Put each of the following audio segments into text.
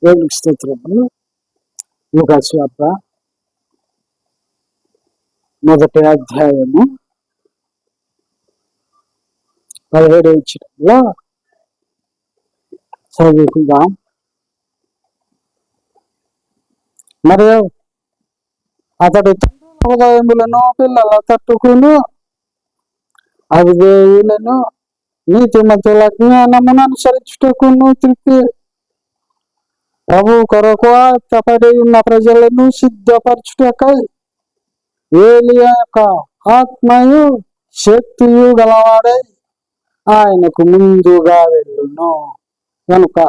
దేవునికి స్తోత్రములు. లూకాసు వార్త 1వ అధ్యాయము 17వ వచనంలో చదువుకుందాం. మరియు అతడు హృదయములను పిల్లల తట్టుకును అవిధేయులను నీతిమంతుల జ్ఞానమును అనుసరించుటకును త్రిప్పి ప్రభు కొరకు ఆత్మపడి ఉన్న ప్రజలను సిద్ధపరచుటకై ఏలియా యొక్క ఆత్మయు శక్తియు గలవాడై ఆయనకు ముందుగా వెళ్ళును. కనుక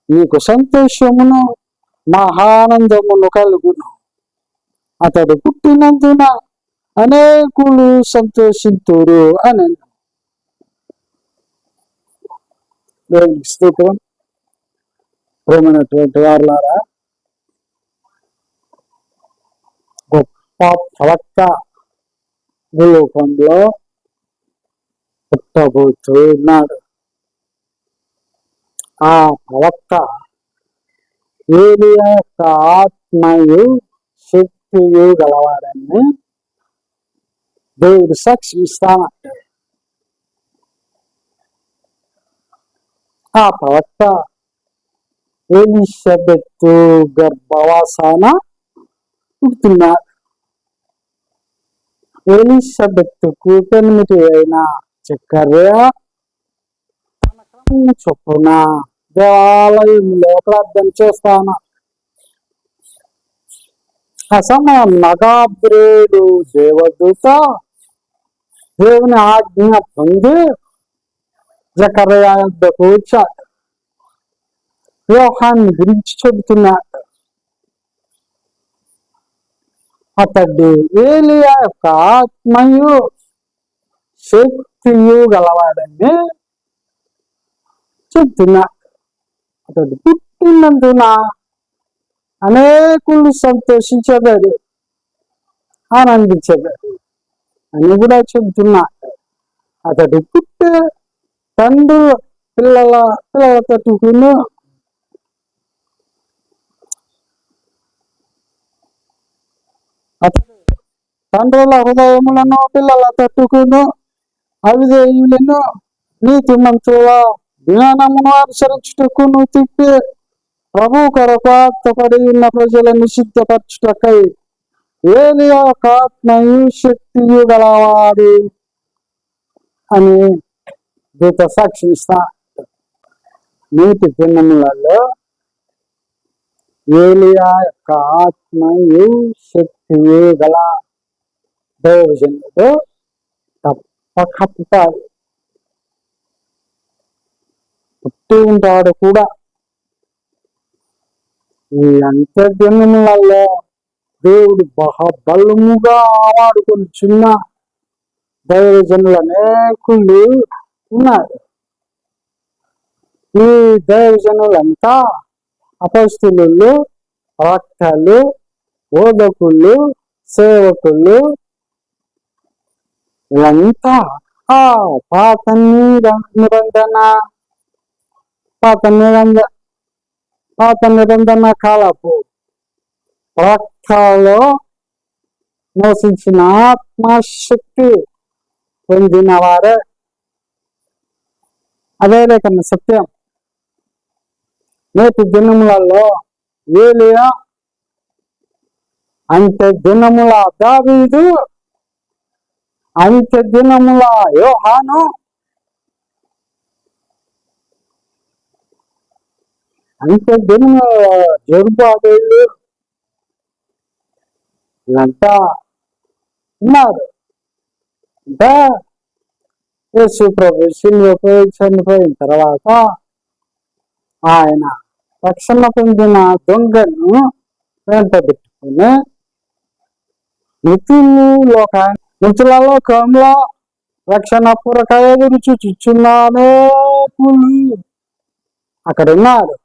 నీకు సంతోషమును మహానందమును కలుగును. అతడు పుట్టినందున అనేకులు సంతోషింతురు అని. దేవునికి స్తోత్రం. ప్రేమైనటువంటి వారులారా, గొప్ప ప్రవక్త భూలోకంలో పుట్టబోతున్నాడు. ఆ ప్రవక్త ఏలియా యొక్క ఆత్మయు శక్తియు గలవాడని దేవుడు సాక్షిస్తానంటే ఆ ప్రవక్త ఎలిజబెత్ గర్భవాసాన పుడుతున్నాడు. ఎలిజబెత్కు 8 అయిన చక్కెర తన క్రమం చొప్పున దేవాలయంలో ప్రార్థన చేస్తాను. ఆ సమయం గబ్రియేలు దేవదూత దేవుని ఆజ్ఞ పొంది జకర్యా వద్దకు వచ్చాడు. యోహాను గురించి చెబుతున్నాడు. అతడు ఏలియా యొక్క ఆత్మయు శక్తియు గలవాడని చెబుతున్నాడు. అతడు పుట్టినందున అనేకులు సంతోషించబడు, ఆనందించబడు అని కూడా చెబుతున్నాడు. అతడు పుట్టే తండ్రి పిల్లల తట్టుకును అతడు తండ్రుల హృదయములను పిల్లల తట్టుకును అవిధేయులను నీతిమంతుల జ్ఞానమును అనుసరించుటకును తిప్పి ప్రభు కొరకు ఆత్మపడి ఉన్న ప్రజలను సిద్ధపరచుటకై ఏలియా యొక్క ఆత్మయు శక్తియు గలవాడు అని దూత సాక్షిస్తా. నీతి దినములలో ఏలియా యొక్క ఆత్మయు శక్తియు గల దైవజనుడు తప్పక పుట్టాడు, పుట్టి ఉంటాడు కూడా. ఈ అంత్యదినములలో దేవుడు బహబలముగా ఆవాడుకొని చిన్న దైవజనులు అనేకులు ఉన్నారు. ఈ దైవజనులంతా అపొస్తలులు, ప్రవక్తలు, బోధకులు, సేవకులు, వీళ్ళంతా ఆ పాత నిబంధన కాలపు ప్రవక్తలో మోసించిన ఆత్మశక్తి పొందిన వారే. అదే లేకన్నా సత్యం. నేటి దినములలో ఏలియా, అంత్య దినముల దావీదు, అంత్య దినముల యోహాను, అంత్య దినముల జెరుబాబేలు వీళ్ళంతా ఉన్నారు. అంటే యేసు ప్రభు శిలువపై చనిపోయిన తర్వాత ఆయన రక్షణ పొందిన దొంగను వెంట పెట్టుకుని మృతుల లోకంలో రక్షణ పూరక ఎదురు చూచుచున్నానే అక్కడ ఉన్నారు.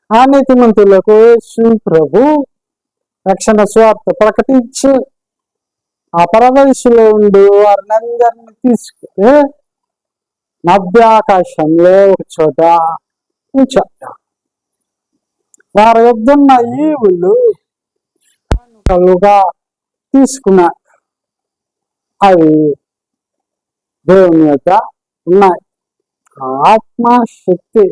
ఆ నీతిమంతులకు యేసు ప్రభు రక్షణ స్వార్థ ప్రకటించి ఆ పరదేశంలో ఉండి వారిని అందరినీ తీసుకుని మధ్య ఆకాశంలో ఒక చోట ఉంచాడు. వారి యొద్దున్న ఈవులు కానుకలుగా తీసుకున్నారు. అవి దేవుని యొక్క ఉన్నాయి. ఆత్మశక్తి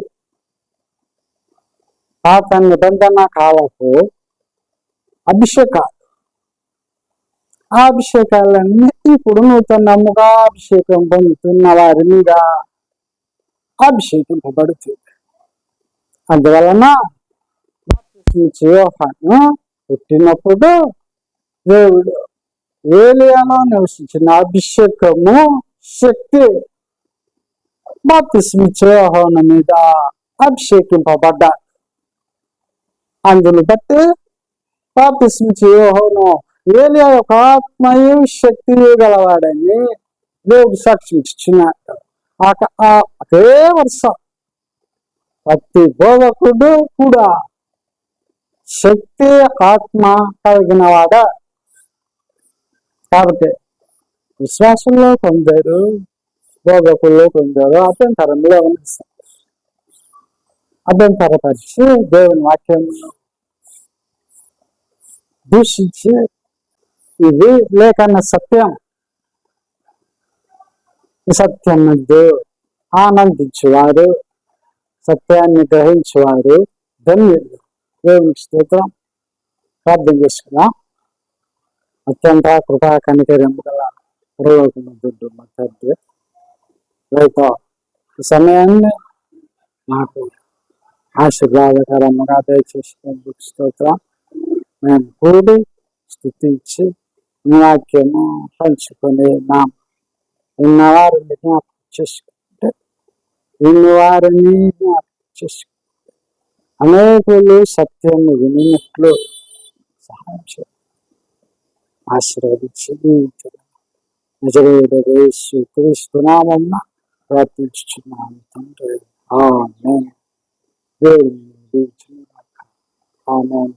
పాత నిబంధన కాలపు అభిషేకాలు. ఆ అభిషేకాలన్నీ ఇప్పుడు నూతనముగా అభిషేకం పొందుతున్న వారి మీద అభిషేకింపబడుతుంది. అందువలన యోహాను పుట్టినప్పుడు దేవుడు ఏలియాలో నివసించిన అభిషేకము శక్తి బాప్తిస్మిచ్చే యోహాను మీద అభిషేకింపబడ్డారు. అందును బట్టి బాప్తిస్మిచ్చే యోహాను ఏలియా యొక్క ఆత్మయు శక్తి గలవాడని దేవుడు సాక్షించుచున్నాడు. అదే వరుస ప్రతి బోధకుడు కూడా శక్తి ఆత్మ కలిగిన వాడ. కాబట్టి విశ్వాసంలో కొందరు, బోధకుల్లో కొందరు అభ్యంతరంలో ఉన్నారు. అభ్యంతరపరిచి దేవుని వాక్యం దూషించి ఇది లేకన్న సత్యం, ఈ సత్యం నందు ఆనందించేవారు, సత్యాన్ని గ్రహించేవారు ధన్యులు. దేవునికి స్తోత్రం. ప్రార్థన చేసుకున్నాం. అత్యంత కృపా కనికరము గల పరలోకమందుండు మా తండ్రి, రైతు ఈ సమయాన్ని నాకు ఆశీర్వాదకరముగా దయచేసినందుకు స్తోత్రం. మేము కూడి స్తుతించి నీ వాక్యము పంచుకొని విన్నవారిని జ్ఞాపకం చేసుకుంటే విన్నవారిని జ్ఞాపకం చేసుకుంటే అనేకులు సత్యము వినినట్లు సహాయం చేయండి. ఆశీర్వదించి నజరేయుడైన యేసు క్రీస్తు నామమున ప్రార్థించుచున్నాము తండ్రి. ఆమేన్. దేవుని దీవించును గాక. ఆమేన్.